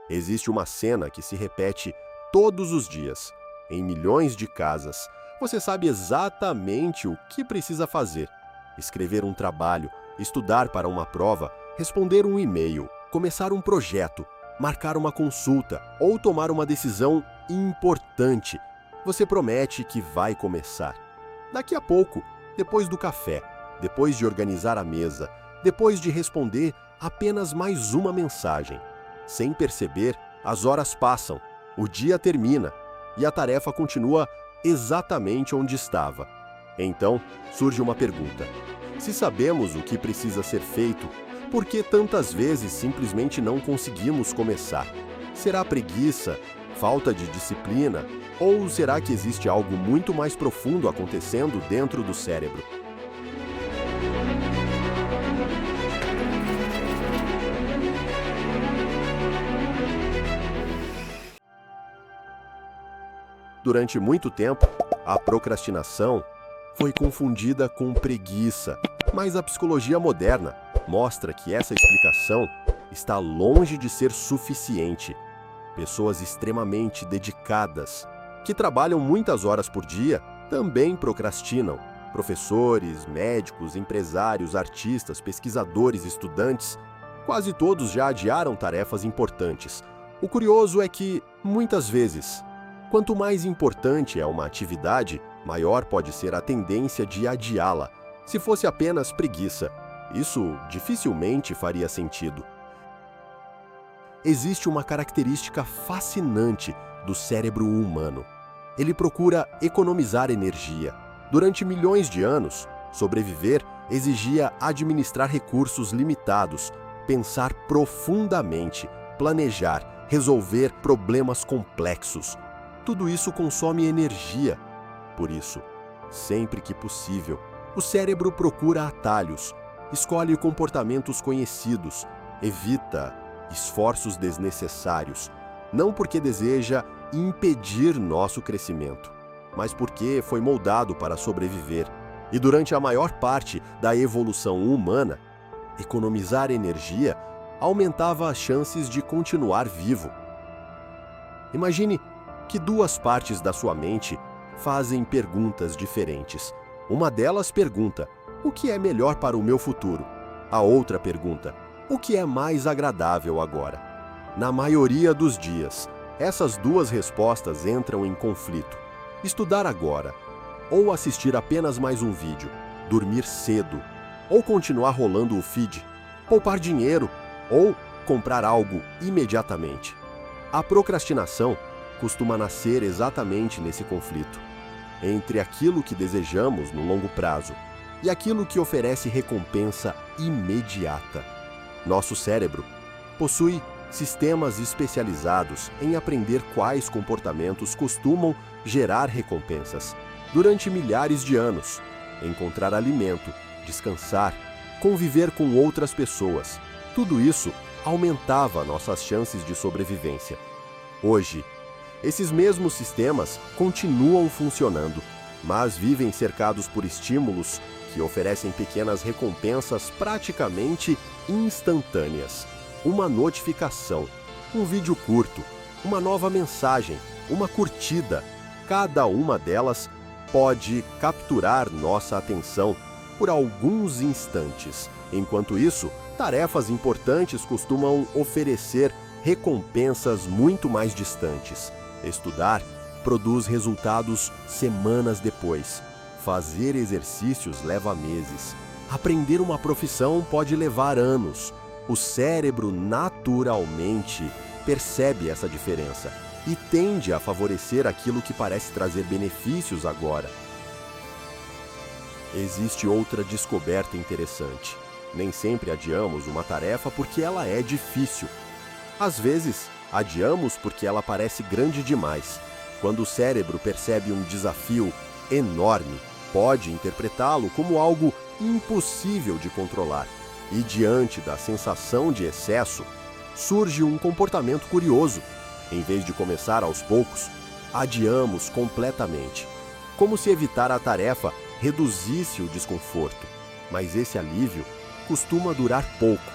Existe uma cena que se repete todos os dias, em milhões de casas. Você sabe exatamente o que precisa fazer: escrever um trabalho, estudar para uma prova, responder um e-mail, começar um projeto, marcar uma consulta ou tomar uma decisão importante. Você promete que vai começar. Daqui a pouco, depois do café, depois de organizar a mesa, depois de responder apenas mais uma mensagem. Sem perceber, as horas passam, o dia termina e a tarefa continua exatamente onde estava. Então, surge uma pergunta: se sabemos o que precisa ser feito, por que tantas vezes simplesmente não conseguimos começar? Será preguiça, falta de disciplina, ou será que existe algo muito mais profundo acontecendo dentro do cérebro? Durante muito tempo, a procrastinação foi confundida com preguiça, mas a psicologia moderna mostra que essa explicação está longe de ser suficiente. Pessoas extremamente dedicadas, que trabalham muitas horas por dia, também procrastinam. Professores, médicos, empresários, artistas, pesquisadores, estudantes, quase todos já adiaram tarefas importantes. O curioso é que, muitas vezes, quanto mais importante é uma atividade, maior pode ser a tendência de adiá-la. Se fosse apenas preguiça, isso dificilmente faria sentido. Existe uma característica fascinante do cérebro humano. Ele procura economizar energia. Durante milhões de anos, sobreviver exigia administrar recursos limitados, pensar profundamente, planejar, resolver problemas complexos. Tudo isso consome energia. Por isso, sempre que possível, o cérebro procura atalhos, escolhe comportamentos conhecidos, evita esforços desnecessários, não porque deseja impedir nosso crescimento, mas porque foi moldado para sobreviver. E durante a maior parte da evolução humana, economizar energia aumentava as chances de continuar vivo. Imagine que duas partes da sua mente fazem perguntas diferentes. Uma delas pergunta: o que é melhor para o meu futuro? A outra pergunta: o que é mais agradável agora? Na maioria dos dias, essas duas respostas entram em conflito. Estudar agora, ou assistir apenas mais um vídeo, dormir cedo, ou continuar rolando o feed, poupar dinheiro, ou comprar algo imediatamente. A procrastinação costuma nascer exatamente nesse conflito, entre aquilo que desejamos no longo prazo e aquilo que oferece recompensa imediata. Nosso cérebro possui sistemas especializados em aprender quais comportamentos costumam gerar recompensas. Durante milhares de anos, encontrar alimento, descansar, conviver com outras pessoas, tudo isso aumentava nossas chances de sobrevivência. Hoje, esses mesmos sistemas continuam funcionando, mas vivem cercados por estímulos que oferecem pequenas recompensas praticamente instantâneas. Uma notificação, um vídeo curto, uma nova mensagem, uma curtida, cada uma delas pode capturar nossa atenção por alguns instantes. Enquanto isso, tarefas importantes costumam oferecer recompensas muito mais distantes. Estudar produz resultados semanas depois. Fazer exercícios leva meses. Aprender uma profissão pode levar anos. O cérebro naturalmente percebe essa diferença e tende a favorecer aquilo que parece trazer benefícios agora. Existe outra descoberta interessante. Nem sempre adiamos uma tarefa porque ela é difícil. Às vezes, adiamos porque ela parece grande demais. Quando o cérebro percebe um desafio enorme, pode interpretá-lo como algo impossível de controlar. E diante da sensação de excesso, surge um comportamento curioso. Em vez de começar aos poucos, adiamos completamente. Como se evitar a tarefa reduzisse o desconforto. Mas esse alívio costuma durar pouco,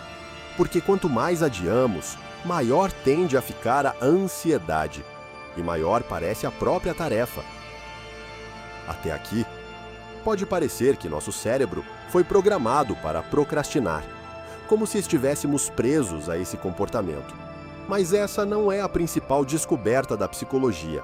porque quanto mais adiamos, maior tende a ficar a ansiedade e maior parece a própria tarefa. Até aqui, pode parecer que nosso cérebro foi programado para procrastinar, como se estivéssemos presos a esse comportamento. Mas essa não é a principal descoberta da psicologia.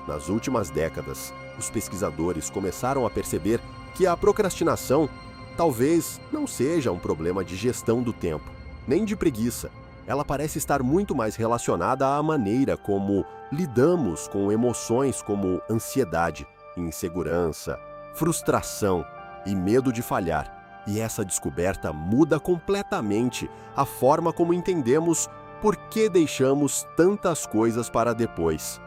Nas últimas décadas, os pesquisadores começaram a perceber que a procrastinação talvez não seja um problema de gestão do tempo, nem de preguiça. Ela parece estar muito mais relacionada à maneira como lidamos com emoções como ansiedade, insegurança, frustração e medo de falhar. E essa descoberta muda completamente a forma como entendemos por que deixamos tantas coisas para depois.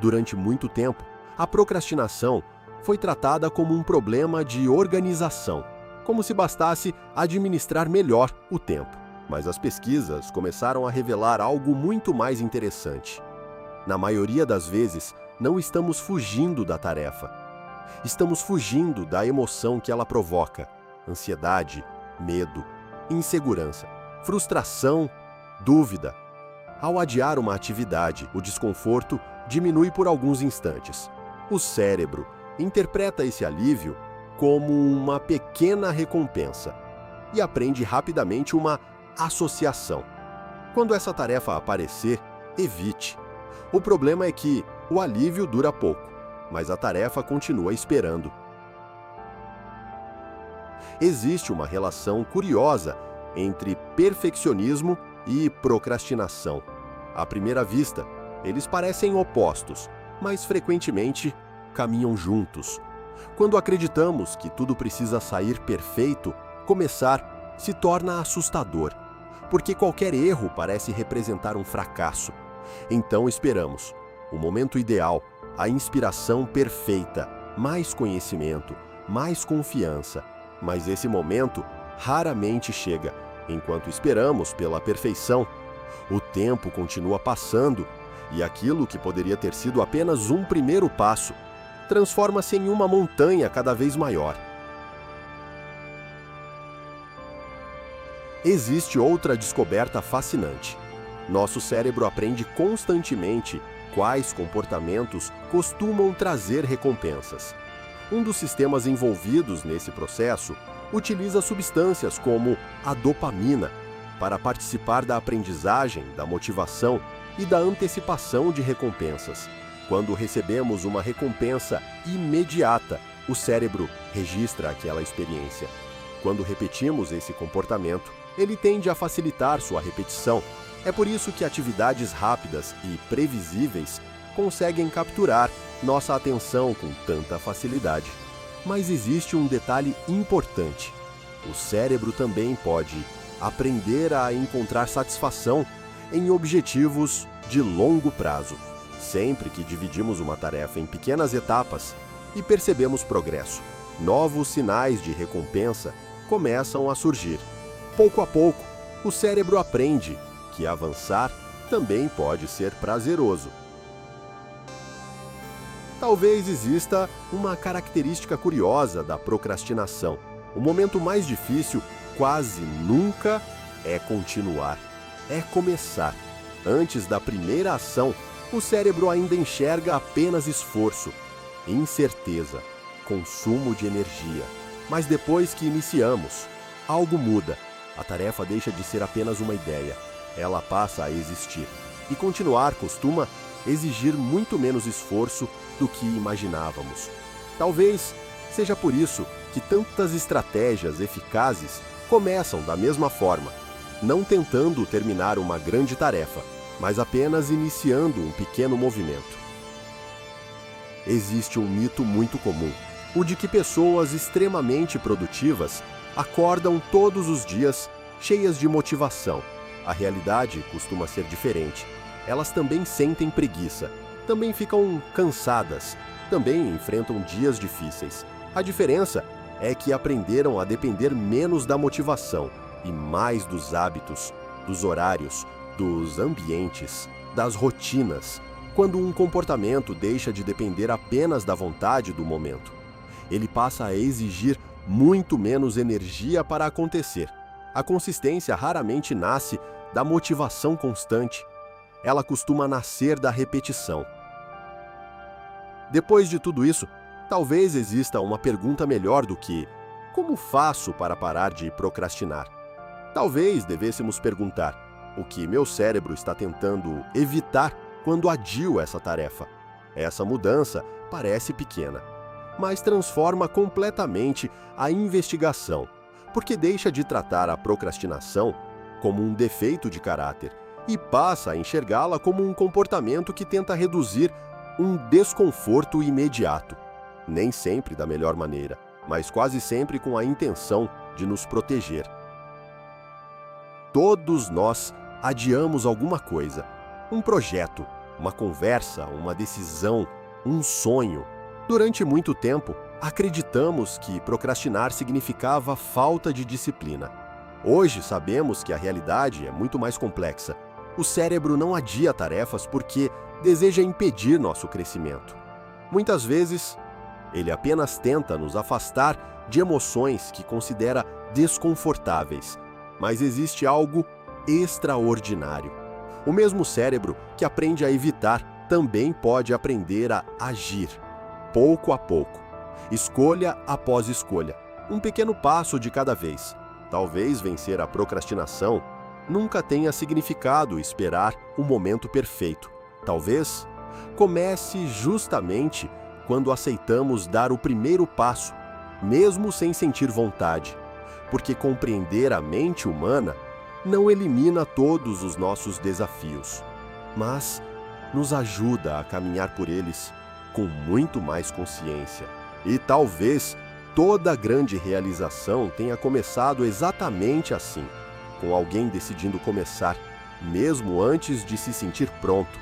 Durante muito tempo, a procrastinação foi tratada como um problema de organização, como se bastasse administrar melhor o tempo. Mas as pesquisas começaram a revelar algo muito mais interessante. Na maioria das vezes, não estamos fugindo da tarefa. Estamos fugindo da emoção que ela provoca: ansiedade, medo, insegurança, frustração, dúvida. Ao adiar uma atividade, o desconforto diminui por alguns instantes. O cérebro interpreta esse alívio como uma pequena recompensa e aprende rapidamente uma associação. Quando essa tarefa aparecer, evite. O problema é que o alívio dura pouco, mas a tarefa continua esperando. Existe uma relação curiosa entre perfeccionismo e procrastinação. À primeira vista, eles parecem opostos, mas frequentemente caminham juntos. Quando acreditamos que tudo precisa sair perfeito, começar se torna assustador, porque qualquer erro parece representar um fracasso. Então esperamos o momento ideal, a inspiração perfeita, mais conhecimento, mais confiança. Mas esse momento raramente chega. Enquanto esperamos pela perfeição, o tempo continua passando e aquilo que poderia ter sido apenas um primeiro passo transforma-se em uma montanha cada vez maior. Existe outra descoberta fascinante. Nosso cérebro aprende constantemente quais comportamentos costumam trazer recompensas. Um dos sistemas envolvidos nesse processo utiliza substâncias como a dopamina para participar da aprendizagem, da motivação e da antecipação de recompensas. Quando recebemos uma recompensa imediata, o cérebro registra aquela experiência. Quando repetimos esse comportamento, ele tende a facilitar sua repetição. É por isso que atividades rápidas e previsíveis conseguem capturar nossa atenção com tanta facilidade. Mas existe um detalhe importante. O cérebro também pode aprender a encontrar satisfação em objetivos de longo prazo. Sempre que dividimos uma tarefa em pequenas etapas e percebemos progresso, novos sinais de recompensa começam a surgir. Pouco a pouco, o cérebro aprende que avançar também pode ser prazeroso. Talvez exista uma característica curiosa da procrastinação. O momento mais difícil quase nunca é continuar, é começar. Antes da primeira ação, o cérebro ainda enxerga apenas esforço, incerteza, consumo de energia. Mas depois que iniciamos, algo muda. A tarefa deixa de ser apenas uma ideia. Ela passa a existir. E continuar costuma exigir muito menos esforço do que imaginávamos. Talvez seja por isso que tantas estratégias eficazes começam da mesma forma, não tentando terminar uma grande tarefa, mas apenas iniciando um pequeno movimento. Existe um mito muito comum, o de que pessoas extremamente produtivas acordam todos os dias cheias de motivação. A realidade costuma ser diferente. Elas também sentem preguiça, também ficam cansadas, também enfrentam dias difíceis. A diferença é que aprenderam a depender menos da motivação e mais dos hábitos, dos horários, dos ambientes, das rotinas. Quando um comportamento deixa de depender apenas da vontade do momento, ele passa a exigir muito menos energia para acontecer. A consistência raramente nasce da motivação constante. Ela costuma nascer da repetição. Depois de tudo isso, talvez exista uma pergunta melhor do que: como faço para parar de procrastinar? Talvez devêssemos perguntar: o que meu cérebro está tentando evitar quando adio essa tarefa? Essa mudança parece pequena, mas transforma completamente a investigação, porque deixa de tratar a procrastinação como um defeito de caráter e passa a enxergá-la como um comportamento que tenta reduzir um desconforto imediato. Nem sempre da melhor maneira, mas quase sempre com a intenção de nos proteger. Todos nós adiamos alguma coisa, um projeto, uma conversa, uma decisão, um sonho. Durante muito tempo, acreditamos que procrastinar significava falta de disciplina. Hoje sabemos que a realidade é muito mais complexa. O cérebro não adia tarefas porque deseja impedir nosso crescimento. Muitas vezes, ele apenas tenta nos afastar de emoções que considera desconfortáveis. Mas existe algo extraordinário. O mesmo cérebro que aprende a evitar também pode aprender a agir, pouco a pouco, escolha após escolha, um pequeno passo de cada vez. Talvez vencer a procrastinação nunca tenha significado esperar o momento perfeito. Talvez comece justamente quando aceitamos dar o primeiro passo, mesmo sem sentir vontade, porque compreender a mente humana não elimina todos os nossos desafios, mas nos ajuda a caminhar por eles com muito mais consciência. E talvez toda a grande realização tenha começado exatamente assim, com alguém decidindo começar, mesmo antes de se sentir pronto.